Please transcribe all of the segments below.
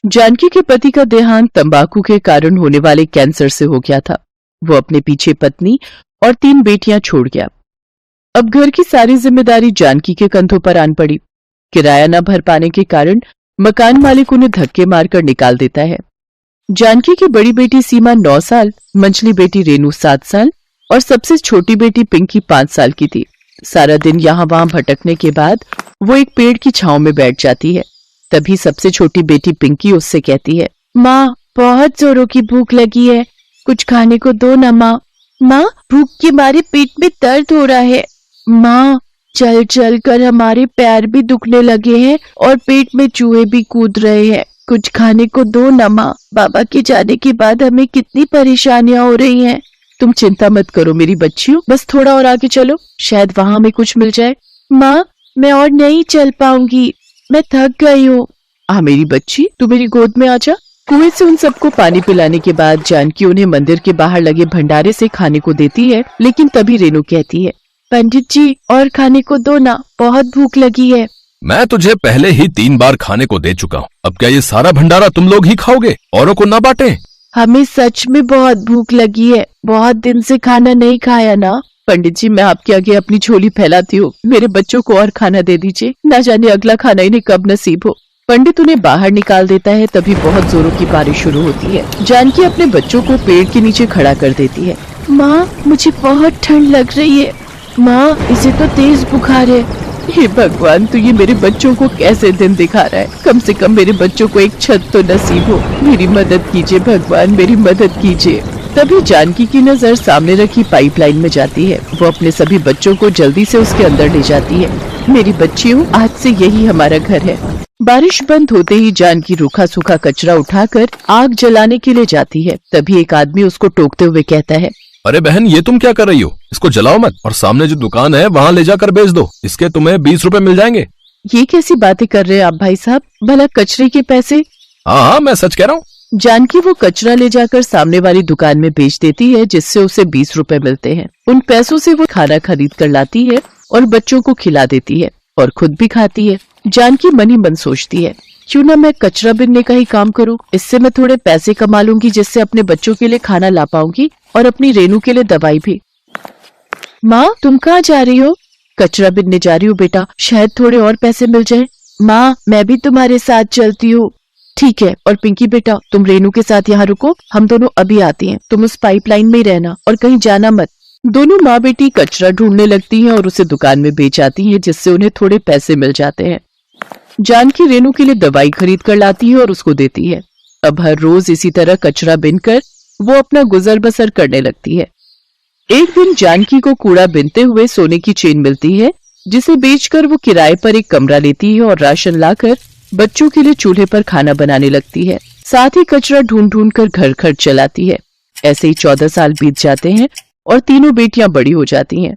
जानकी के पति का देहांत तंबाकू के कारण होने वाले कैंसर से हो गया था। वो अपने पीछे पत्नी और 3 बेटियां छोड़ गया। अब घर की सारी जिम्मेदारी जानकी के कंधों पर आन पड़ी। किराया न भर पाने के कारण मकान मालिक उन्हें धक्के मारकर निकाल देता है। जानकी की बड़ी बेटी सीमा 9 साल, मंझली बेटी रेनू 7 साल और सबसे छोटी बेटी पिंकी 5 साल की थी। सारा दिन यहाँ वहां भटकने के बाद वो एक पेड़ की छांव में बैठ जाती है। तभी सबसे छोटी बेटी पिंकी उससे कहती है, माँ बहुत जोरों की भूख लगी है, कुछ खाने को दो ना माँ। माँ भूख के मारे पेट में दर्द हो रहा है। माँ चल चल कर हमारे पैर भी दुखने लगे हैं और पेट में चूहे भी कूद रहे हैं, कुछ खाने को दो ना माँ। बाबा के जाने के बाद हमें कितनी परेशानियां हो रही हैं। तुम चिंता मत करो मेरी बच्चियों, बस थोड़ा और आगे चलो, शायद वहां हमें कुछ मिल जाए। माँ मैं और नहीं चल पाऊंगी, मैं थक गई हूँ। मेरी बच्ची तू मेरी गोद में आजा। कुएं से उन सबको पानी पिलाने के बाद जानकी उन्हें मंदिर के बाहर लगे भंडारे से खाने को देती है, लेकिन तभी रेनू कहती है, पंडित जी और खाने को दो ना, बहुत भूख लगी है। मैं तुझे पहले ही 3 बार खाने को दे चुका हूँ, अब क्या ये सारा भंडारा तुम लोग ही खाओगे, औरों को ना बांटे? हमें सच में बहुत भूख लगी है, बहुत दिन से खाना नहीं खाया ना। पंडित जी मैं आपके आगे अपनी झोली फैलाती हूँ, मेरे बच्चों को और खाना दे दीजिए, न जाने अगला खाना इन्हें कब नसीब हो। पंडित उन्हें बाहर निकाल देता है। तभी बहुत जोरों की बारिश शुरू होती है। जानकी अपने बच्चों को पेड़ के नीचे खड़ा कर देती है। माँ मुझे बहुत ठंड लग रही है, माँ इसे तो तेज बुखार है। हे भगवान तू ये मेरे बच्चों को कैसे दिन दिखा रहा है, कम से कम मेरे बच्चों को एक छत तो नसीब हो। मेरी मदद कीजिए भगवान, मेरी मदद कीजिए। तभी जानकी की नजर सामने रखी पाइपलाइन में जाती है। वो अपने सभी बच्चों को जल्दी से उसके अंदर ले जाती है। मेरी बच्चियों आज से यही हमारा घर है। बारिश बंद होते ही जानकी रूखा सूखा कचरा उठाकर आग जलाने के लिए जाती है। तभी एक आदमी उसको टोकते हुए कहता है, अरे बहन ये तुम क्या कर रही हो, इसको जलाओ मत और सामने जो दुकान है वहाँ ले जाकर बेच दो, इसके तुम्हें 20 रुपए मिल जाएंगे। ये कैसी बातें कर रहे हैं आप भाई साहब, भला कचरे के पैसे? हाँ मैं सच कह रहा हूँ। जानकी वो कचरा ले जाकर सामने वाली दुकान में बेच देती है, जिससे उसे 20 रुपए मिलते हैं। उन पैसों से वो खाना खरीद कर लाती है और बच्चों को खिला देती है और खुद भी खाती है। जानकी मन ही मन सोचती है, क्यों ना मैं कचरा बिनने का ही काम करूं, इससे मैं थोड़े पैसे कमा लूंगी, जिससे अपने बच्चों के लिए खाना ला पाऊंगी और अपनी रेनू के लिए दवाई भी। माँ तुम कहाँ जा रही हो? कचरा बिनने जा रही हूँ बेटा, शायद थोड़े और पैसे मिल जाए। माँ मैं भी तुम्हारे साथ चलती हूँ। ठीक है, और पिंकी बेटा तुम रेनू के साथ यहाँ रुको, हम दोनों अभी आती हैं, तुम उस पाइपलाइन में ही रहना और कहीं जाना मत। दोनों माँ बेटी कचरा ढूंढने लगती हैं और उसे दुकान में बेच आती हैं, जिससे उन्हें थोड़े पैसे मिल जाते हैं। जानकी रेनू के लिए दवाई खरीद कर लाती है और उसको देती है। अब हर रोज इसी तरह कचरा बिनकर वो अपना गुजर बसर करने लगती है। एक दिन जानकी को कूड़ा बिनते हुए सोने की चेन मिलती है, जिसे बेचकर वो किराए पर एक कमरा लेती है और राशन लाकर बच्चों के लिए चूल्हे पर खाना बनाने लगती है। साथ ही कचरा ढूंढ ढूंढ कर घर खर्च चलाती है। ऐसे ही 14 साल बीत जाते हैं और तीनों बेटियां बड़ी हो जाती हैं।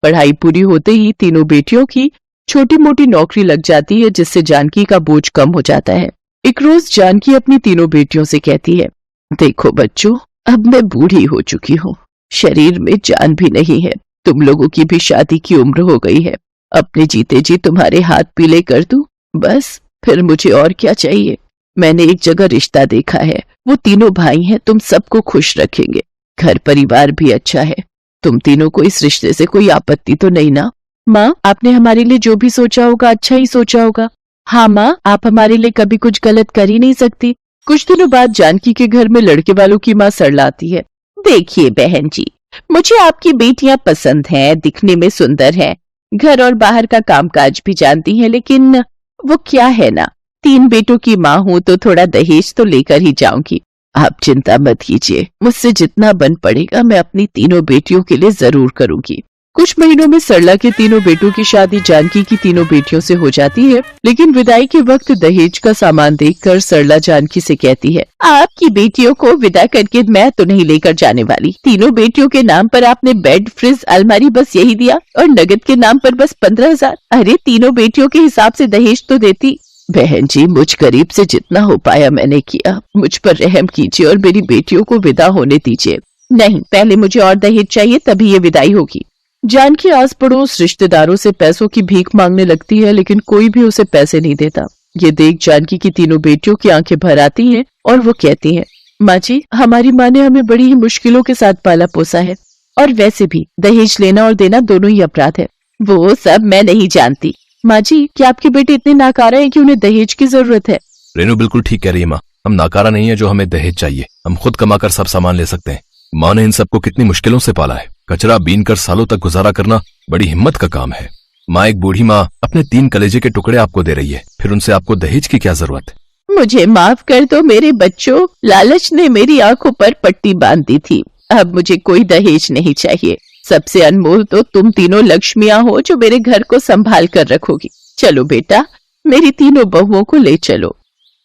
पढ़ाई पूरी होते ही तीनों बेटियों की छोटी मोटी नौकरी लग जाती है, जिससे जानकी का बोझ कम हो जाता है। एक रोज जानकी अपनी तीनों बेटियों से कहती है, देखो बच्चों अब मैं बूढ़ी हो चुकी हूँ, शरीर में जान भी नहीं है, तुम लोगों की भी शादी की उम्र हो गई है, अपने जीते जी तुम्हारे हाथ पीले कर दूं, बस फिर मुझे और क्या चाहिए। मैंने एक जगह रिश्ता देखा है, वो तीनों भाई हैं, तुम सबको खुश रखेंगे, घर परिवार भी अच्छा है, तुम तीनों को इस रिश्ते से कोई आपत्ति तो नहीं ना? माँ आपने हमारे लिए जो भी सोचा होगा अच्छा ही सोचा होगा। हाँ माँ आप हमारे लिए कभी कुछ गलत कर ही नहीं सकती। कुछ दिनों बाद जानकी के घर में लड़के वालों की माँ सरलाती है, देखिए बहन जी मुझे आपकी बेटियां पसंद हैं, दिखने में सुंदर हैं, घर और बाहर का कामकाज भी जानती हैं, लेकिन वो क्या है ना 3 बेटों की माँ हूँ तो थोड़ा दहेज तो लेकर ही जाऊंगी। आप चिंता मत कीजिए, मुझसे जितना बन पड़ेगा मैं अपनी तीनों बेटियों के लिए जरूर करूंगी। कुछ महीनों में सरला के तीनों बेटों की शादी जानकी की तीनों बेटियों से हो जाती है, लेकिन विदाई के वक्त दहेज का सामान देखकर सरला जानकी से कहती है, आपकी बेटियों को विदा करके मैं तो नहीं लेकर जाने वाली। तीनों बेटियों के नाम पर आपने बेड, फ्रिज, अलमारी बस यही दिया और नगद के नाम पर बस 15,000। अरे तीनों बेटियों के हिसाब से दहेज तो देती। बहन जी मुझ गरीब से जितना हो पाया मैंने किया, मुझ पर रहम कीजिए और मेरी बेटियों को विदा होने दीजिए। नहीं पहले मुझे और दहेज चाहिए, तभी ये विदाई होगी। जानकी आस पड़ोस रिश्तेदारों से पैसों की भीख मांगने लगती है, लेकिन कोई भी उसे पैसे नहीं देता। ये देख जानकी की तीनों बेटियों की आंखें भर आती हैं और वो कहती हैं, माँ जी, हमारी माँ ने हमें बड़ी ही मुश्किलों के साथ पाला पोसा है, और वैसे भी दहेज लेना और देना दोनों ही अपराध है। वो सब मैं नहीं जानती। माँ जी, क्या आपके बेटे इतने नाकारा हैं कि उन्हें दहेज की जरूरत है? रेनू बिल्कुल ठीक कह रही है माँ, हम नाकारा नहीं है जो हमें दहेज चाहिए। हम खुद कमाकर सब सामान ले सकते हैं। माँ ने इन सबको कितनी मुश्किलों से पाला है। कचरा बीन कर सालों तक गुजारा करना बड़ी हिम्मत का काम है। माँ, एक बूढ़ी माँ अपने 3 कलेजे के टुकड़े आपको दे रही है, फिर उनसे आपको दहेज की क्या जरूरत है? मुझे माफ कर दो मेरे बच्चों, लालच ने मेरी आंखों पर पट्टी बांध दी थी। अब मुझे कोई दहेज नहीं चाहिए। सबसे अनमोल तो तुम तीनों लक्ष्मियां हो जो मेरे घर को संभाल कर रखोगी। चलो बेटा, मेरी तीनों बहुओं को ले चलो।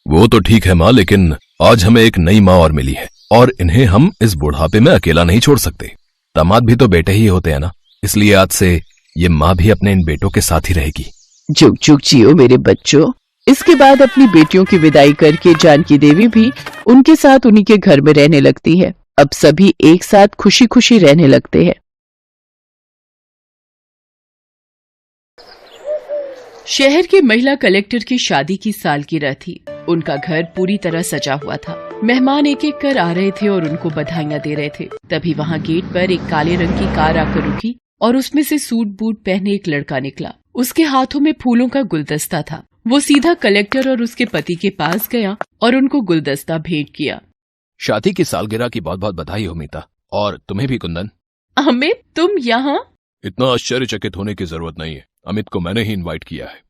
वो तो ठीक है माँ, लेकिन आज हमें एक नई माँ और मिली है और इन्हें हम इस बुढ़ापे में अकेला नहीं छोड़ सकते। दामाद भी तो बेटे ही होते हैं ना, इसलिए आज से ये माँ भी अपने इन बेटों के साथ ही रहेगी। जुग जुग जियो मेरे बच्चों। इसके बाद अपनी बेटियों की विदाई करके जानकी देवी भी उनके साथ उन्हीं के घर में रहने लगती है। अब सभी एक साथ खुशी खुशी रहने लगते हैं। शहर के महिला कलेक्टर की शादी की सालगिरह थी। उनका घर पूरी तरह सजा हुआ था। मेहमान एक एक कर आ रहे थे और उनको बधाइयां दे रहे थे। तभी वहां गेट पर एक काले रंग की कार आकर रुकी और उसमें से सूट बूट पहने एक लड़का निकला। उसके हाथों में फूलों का गुलदस्ता था। वो सीधा कलेक्टर और उसके पति के पास गया और उनको गुलदस्ता भेंट किया। शादी की सालगिरह की बहुत बहुत बधाई हो मीता, और तुम्हें भी कुंदन। अमित, तुम यहाँ? इतना आश्चर्यचकित होने की जरूरत नहीं है, अमित को मैंने ही इनवाइट किया है।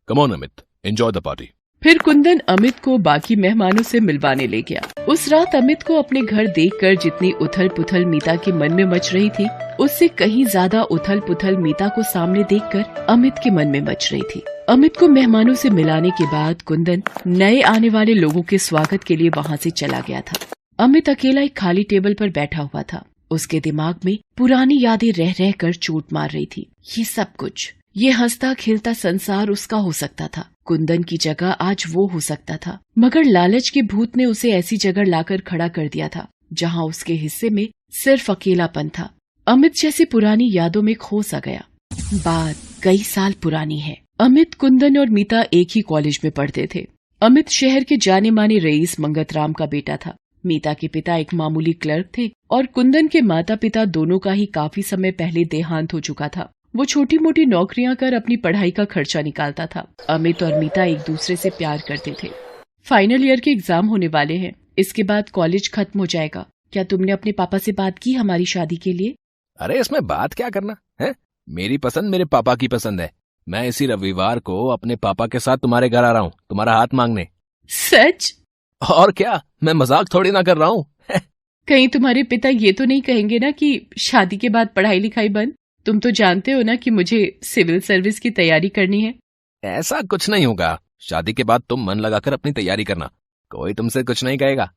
Come on Amit, enjoy the party. फिर कुंदन अमित को बाकी मेहमानों से मिलवाने ले गया। उस रात अमित को अपने घर देखकर जितनी उथल पुथल मीता के मन में मच रही थी, उससे कहीं ज्यादा उथल पुथल मीता को सामने देखकर अमित के मन में मच रही थी। अमित को मेहमानों से मिलाने के बाद कुंदन नए आने वाले लोगों के स्वागत के लिए वहाँ से चला गया था। अमित अकेला एक खाली टेबल पर बैठा हुआ था। उसके दिमाग में पुरानी यादें रह रह कर चोट मार रही थी। ये सब कुछ, ये हंसता खेलता संसार उसका हो सकता था। कुंदन की जगह आज वो हो सकता था, मगर लालच के भूत ने उसे ऐसी जगह लाकर खड़ा कर दिया था जहाँ उसके हिस्से में सिर्फ अकेलापन था। अमित जैसी पुरानी यादों में खो सा गया। बात कई साल पुरानी है। अमित, कुंदन और मीता एक ही कॉलेज में पढ़ते थे। अमित शहर के जाने माने रईस मंगतराम का बेटा था। मीता के पिता एक मामूली क्लर्क थे और कुंदन के माता पिता दोनों का ही काफी समय पहले देहांत हो चुका था। वो छोटी मोटी नौकरियां कर अपनी पढ़ाई का खर्चा निकालता था। अमित और मीता एक दूसरे से प्यार करते थे। फाइनल ईयर के एग्जाम होने वाले हैं। इसके बाद कॉलेज खत्म हो जाएगा। क्या तुमने अपने पापा से बात की हमारी शादी के लिए? अरे इसमें बात क्या करना है, मेरी पसंद मेरे पापा की पसंद है। मैं इसी रविवार को अपने पापा के साथ तुम्हारे घर आ रहा हूँ, तुम्हारा हाथ मांगने। सच? और क्या, मैं मजाक थोड़ी ना कर रहा हूँ। कहीं तुम्हारे पिता ये तो नहीं कहेंगे ना कि शादी के बाद पढ़ाई लिखाई बंद? तुम तो जानते हो ना कि मुझे सिविल सर्विस की तैयारी करनी है। ऐसा कुछ नहीं होगा। शादी के बाद तुम मन लगाकर अपनी तैयारी करना, कोई तुमसे कुछ नहीं कहेगा।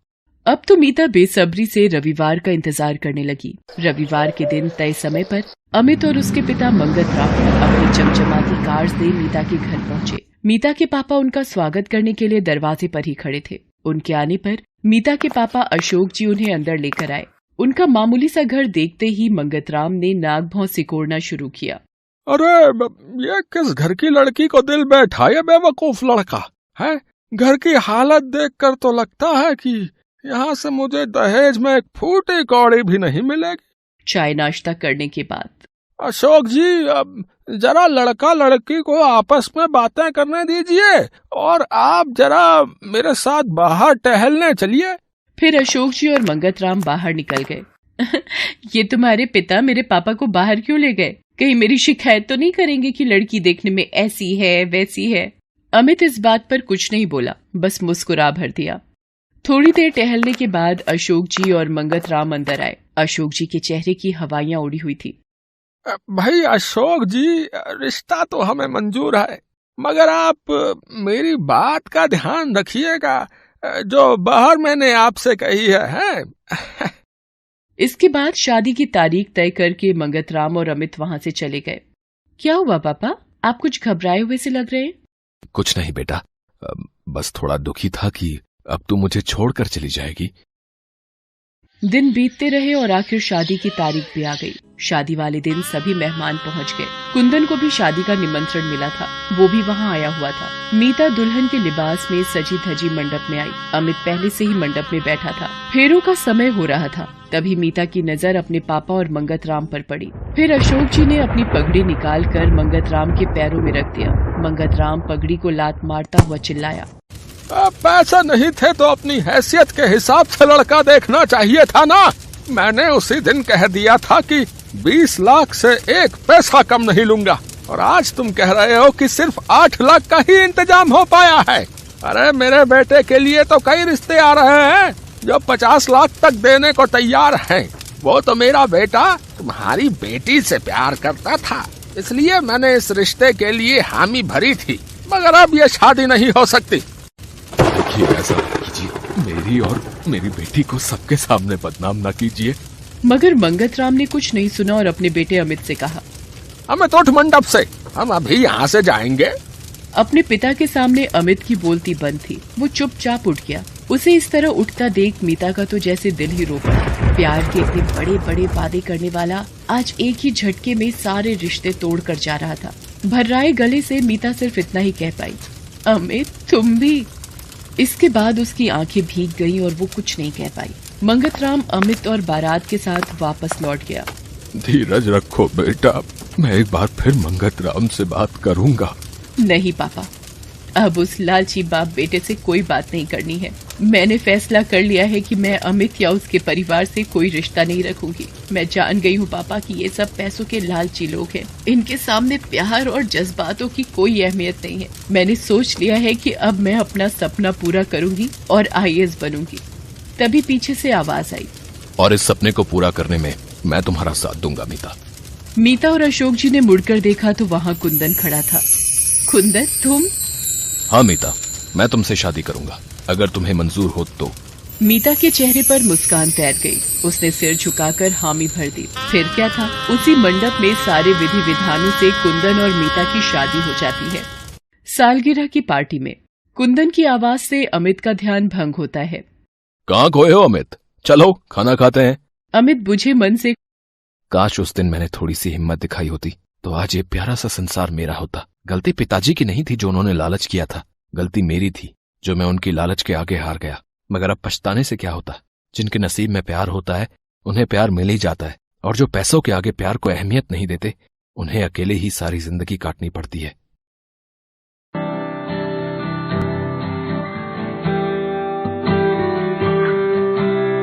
अब तो मीता बेसब्री से रविवार का इंतजार करने लगी। रविवार के दिन तय समय पर अमित और उसके पिता मंगतराम अपनी चमचमाती कार से मीता के घर पहुंचे। मीता के पापा उनका स्वागत करने के लिए दरवाजे पर ही खड़े थे। उनके आने पर मीता के पापा अशोक जी उन्हें अंदर लेकर आए। उनका मामूली सा घर देखते ही मंगतराम ने नाक भौं सिकोड़ना शुरू किया। अरे ये किस घर की लड़की को दिल बैठा, ये बेवकूफ लड़का है। घर की हालत देखकर तो लगता है कि यहाँ से मुझे दहेज में एक फूटी कौड़ी भी नहीं मिलेगी। चाय नाश्ता करने के बाद अशोक जी, अब जरा लड़का लड़की को आपस में बातें करने दीजिए और आप जरा मेरे साथ बाहर टहलने चलिए। फिर अशोक जी और मंगतराम बाहर निकल गए। ये तुम्हारे पिता मेरे पापा को बाहर क्यों ले गए? कहीं मेरी शिकायत तो नहीं करेंगे कि लड़की देखने में ऐसी है वैसी है? अमित इस बात पर कुछ नहीं बोला, बस मुस्कुरा भर दिया। थोड़ी देर टहलने के बाद अशोक जी और मंगतराम अंदर आए। अशोक जी के चेहरे की हवाइयां उड़ी हुई थी। भाई अशोक जी, रिश्ता तो हमें मंजूर है, मगर आप मेरी बात का ध्यान रखिएगा जो बाहर मैंने आपसे कही है। इसके बाद शादी की तारीख तय करके मंगतराम और अमित वहां से चले गए। क्या हुआ पापा, आप कुछ घबराए हुए से लग रहे हैं? कुछ नहीं बेटा, बस थोड़ा दुखी था कि अब तू मुझे छोड़कर चली जाएगी। दिन बीतते रहे और आखिर शादी की तारीख भी आ गई। शादी वाले दिन सभी मेहमान पहुंच गए। कुंदन को भी शादी का निमंत्रण मिला था, वो भी वहां आया हुआ था। मीता दुल्हन के लिबास में सजी धजी मंडप में आई। अमित पहले से ही मंडप में बैठा था। फेरों का समय हो रहा था। तभी मीता की नजर अपने पापा और मंगत राम पर पड़ी। फिर अशोक जी ने अपनी पगड़ी निकाल कर मंगत राम के पैरों में रख दिया। मंगत राम पगड़ी को लात मारता हुआ चिल्लाया, पैसे नहीं थे तो अपनी हैसियत के हिसाब से लड़का देखना चाहिए था ना। मैंने उसी दिन कह दिया था कि 20 लाख से 1 पैसा कम नहीं लूंगा, और आज तुम कह रहे हो कि सिर्फ 8 लाख का ही इंतजाम हो पाया है। अरे मेरे बेटे के लिए तो कई रिश्ते आ रहे हैं जो 50 लाख तक देने को तैयार हैं। वो तो मेरा बेटा तुम्हारी बेटी से प्यार करता था, इसलिए मैंने इस रिश्ते के लिए हामी भरी थी, मगर अब ये शादी नहीं हो सकती। देखिए, ऐसा कीजिए, मेरी और मेरी बेटी को सबके सामने बदनाम न कीजिए। मगर मंगत राम ने कुछ नहीं सुना और अपने बेटे अमित से कहा, हमें तो उठ मंडप से, हम अभी यहाँ से जाएंगे। अपने पिता के सामने अमित की बोलती बंद थी। वो चुपचाप उठ गया। उसे इस तरह उठता देख मीता का तो जैसे दिल ही रो पड़ा। प्यार के इतने बड़े बड़े वादे करने वाला आज एक ही झटके में सारे रिश्ते तोड़ कर जा रहा था। भर्राए गले से मीता सिर्फ इतना ही कह पाई, अमित तुम भी। इसके बाद उसकी आंखें भीग गईं और वो कुछ नहीं कह पाई। मंगत राम अमित और बारात के साथ वापस लौट गया। धीरज रखो बेटा, मैं एक बार फिर मंगत राम से बात करूंगा। नहीं पापा, अब उस लालची बाप बेटे से कोई बात नहीं करनी है। मैंने फैसला कर लिया है कि मैं अमित या उसके परिवार से कोई रिश्ता नहीं रखूंगी। मैं जान गई हूँ पापा कि ये सब पैसों के लालची लोग हैं। इनके सामने प्यार और जज्बातों की कोई अहमियत नहीं है। मैंने सोच लिया है कि अब मैं अपना सपना पूरा करूंगी और IAS बनूंगी। तभी पीछे से आवाज आई, और इस सपने को पूरा करने में मैं तुम्हारा साथ दूंगा मीता। मीता और अशोक जी ने मुड़कर देखा तो वहाँ कुंदन खड़ा था। कुंदन तुम? हाँ मीता, मैं तुमसे शादी करूंगा, अगर तुम्हें मंजूर हो तो। मीता के चेहरे पर मुस्कान तैर गई। उसने सिर झुकाकर हामी भर दी। फिर क्या था, उसी मंडप में सारे विधि विधानों से कुंदन और मीता की शादी हो जाती है। सालगिरह की पार्टी में कुंदन की आवाज से अमित का ध्यान भंग होता है। कहाँ खोए हो अमित? चलो खाना खाते हैं। अमित बुझे मन से, काश उस दिन मैंने थोड़ी सी हिम्मत दिखाई होती तो आज ये प्यारा सा संसार मेरा होता। गलती पिताजी की नहीं थी जो उन्होंने लालच किया था, गलती मेरी थी जो मैं उनकी लालच के आगे हार गया। मगर अब पछताने से क्या होता? जिनके नसीब में प्यार होता है उन्हें प्यार मिल ही जाता है, और जो पैसों के आगे प्यार को अहमियत नहीं देते उन्हें अकेले ही सारी जिंदगी काटनी पड़ती है।